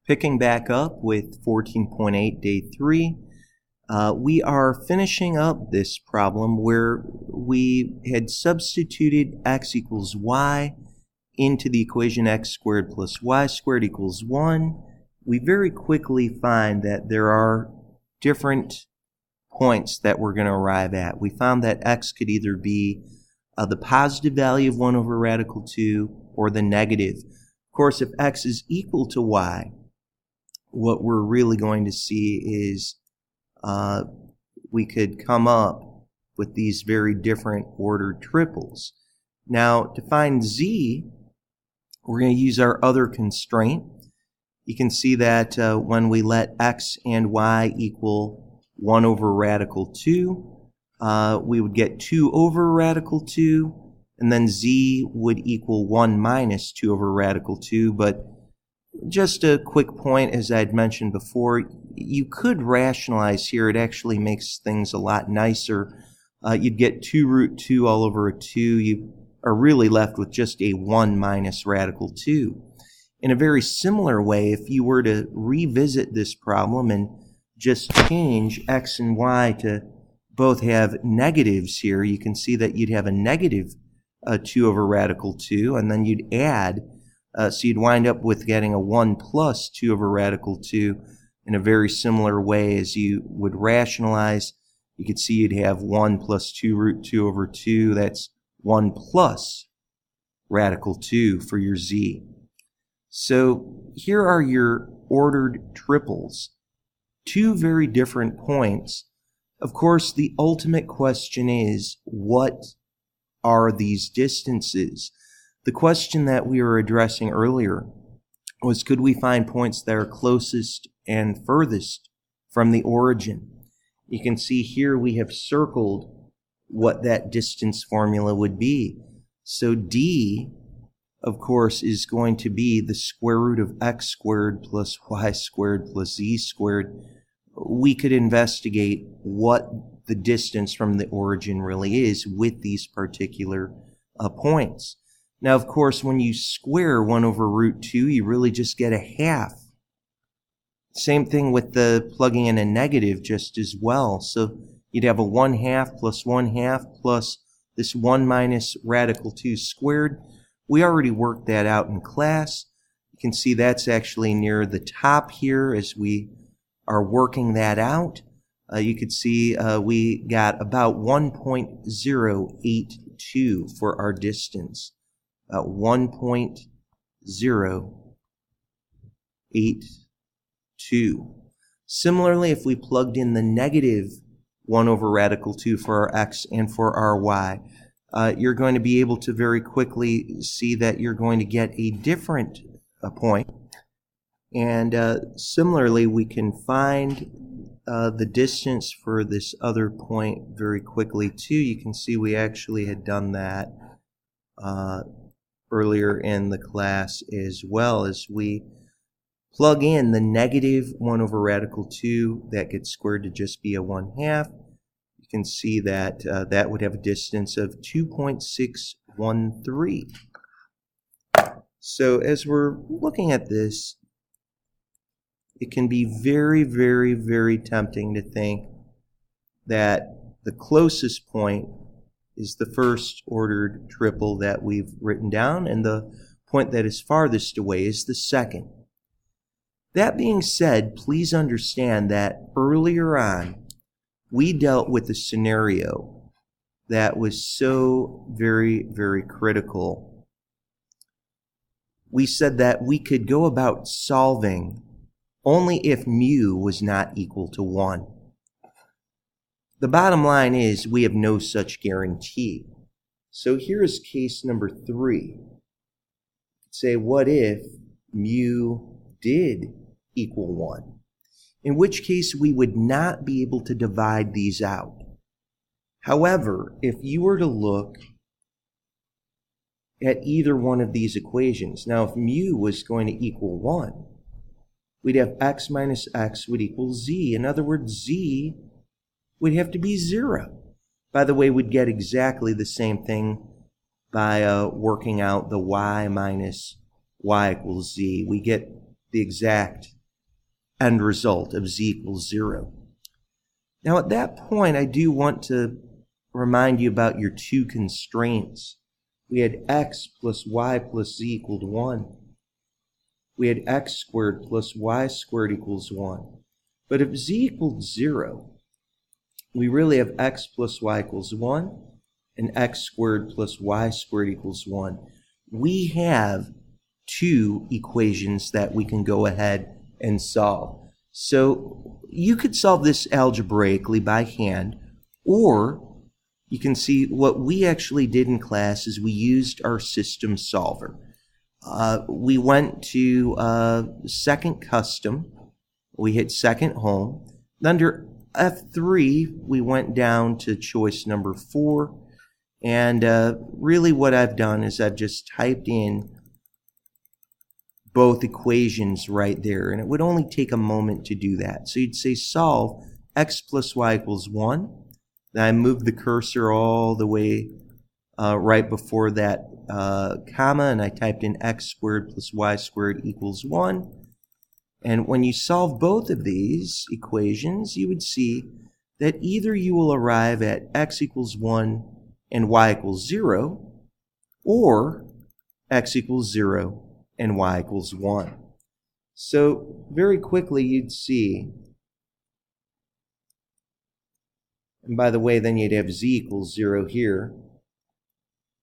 Picking back up with 14.8 day 3, we are finishing up this problem where we had substituted x equals y into the equation x squared plus y squared equals 1. We very quickly find that there are different points that we're going to arrive at. We found that x could either be the positive value of 1 over radical 2 or the negative. Of course, if x is equal to y, what we're really going to see is we could come up with these very different ordered triples. Now, to find z, we're going to use our other constraint. You can see that when we let x and y equal 1 over radical 2, we would get 2 over radical 2, and then z would equal 1 minus 2 over radical 2, but just a quick point, as I'd mentioned before, you could rationalize here. It actually makes things a lot nicer. You'd get 2 root 2 all over a 2. You are really left with just a 1 minus radical 2. In a very similar way, if you were to revisit this problem and just change x and y to both have negatives here, you can see that you'd have a negative 2 over radical 2, and then you'd add, so you'd wind up with getting a 1 plus 2 over radical 2 in a very similar way as you would rationalize. You could see you'd have 1 plus 2 root 2 over 2. That's 1 plus radical 2 for your z. So here are your ordered triples. 2 very different points. Of course, the ultimate question is, what are these distances? The question that we were addressing earlier was, could we find points that are closest and furthest from the origin? You can see here we have circled what that distance formula would be. So d, of course, is going to be the square root of x squared plus y squared plus z squared. We could investigate what the distance from the origin really is with these particular points. Now, of course, when you square 1 over root 2, you really just get a half. Same thing with the plugging in a negative just as well. So you'd have a 1 half plus 1 half plus this 1 minus radical 2 squared. We already worked that out in class. You can see that's actually near the top here as we are working that out. You could see we got about 1.082 for our distance. 1.082. Similarly, if we plugged in the negative 1 over radical 2 for our x and for our y, you're going to be able to very quickly see that you're going to get a different point. And similarly, we can find the distance for this other point very quickly too. You can see we actually had done that earlier in the class, as well as we plug in the negative 1 over radical 2. That gets squared to just be a 1 half. You can see that that would have a distance of 2.613. So as we're looking at this, it can be very, very, very tempting to think that the closest point is the first ordered triple that we've written down, and the point that is farthest away is the second. That being said, please understand that earlier on, we dealt with a scenario that was so very, very critical. We said that we could go about solving only if mu was not equal to 1. The bottom line is we have no such guarantee. So here is case number 3. Say, what if mu did equal 1? In which case we would not be able to divide these out. However, if you were to look at either one of these equations, now if mu was going to equal 1, we'd have x minus x would equal z. In other words, z would have to be 0. By the way, we'd get exactly the same thing by working out the y minus y equals z. We get the exact end result of z equals 0. Now at that point, I do want to remind you about your two constraints. We had x plus y plus z equaled 1. We had x squared plus y squared equals 1. But if z equals 0, we really have x plus y equals 1 and x squared plus y squared equals 1. We have two equations that we can go ahead and solve. So you could solve this algebraically by hand, or you can see what we actually did in class is we used our system solver. We went to second custom, we hit second home. Under F3, we went down to choice number 4. And really what I've done is I've just typed in both equations right there. And it would only take a moment to do that. So you'd say solve x plus y equals 1. Then I moved the cursor all the way right before that comma, and I typed in x squared plus y squared equals 1. And when you solve both of these equations, you would see that either you will arrive at x equals 1 and y equals 0, or x equals 0 and y equals 1. So very quickly you'd see, and by the way, then you'd have z equals 0 here,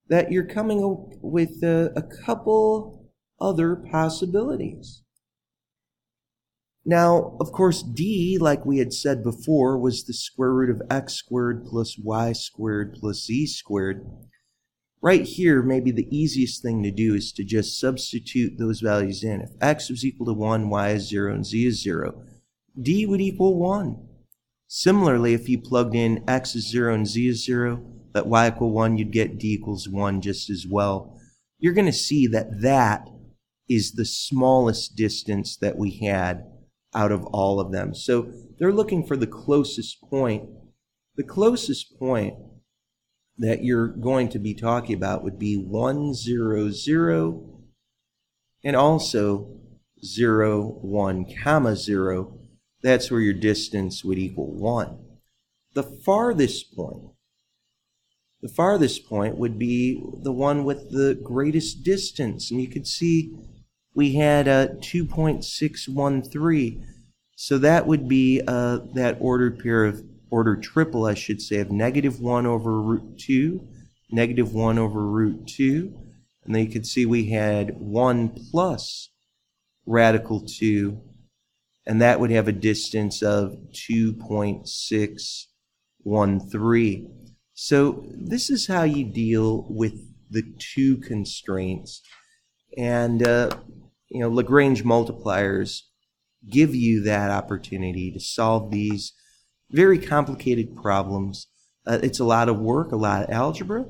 that you're coming up with a couple other possibilities. Now, of course, d, like we had said before, was the square root of x squared plus y squared plus z squared. Right here, maybe the easiest thing to do is to just substitute those values in. If x is equal to 1, y is 0, and z is 0, d would equal 1. Similarly, if you plugged in x is 0 and z is 0, let y equal 1, you'd get d equals 1 just as well. You're going to see that that is the smallest distance that we had out of all of them. So they're looking for the closest point. The closest point that you're going to be talking about would be 1, 0, 0, and also 0, 1, comma 0. That's where your distance would equal 1. The farthest point would be the one with the greatest distance. And you could see we had a 2.613. So that would be that ordered pair of, ordered triple, I should say, of -1 over root 2, -1 over root 2. And then you could see we had 1 plus radical 2. And that would have a distance of 2.613. So this is how you deal with the two constraints. And, Lagrange multipliers give you that opportunity to solve these very complicated problems. It's a lot of work, a lot of algebra,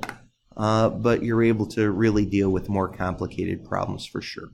but you're able to really deal with more complicated problems for sure.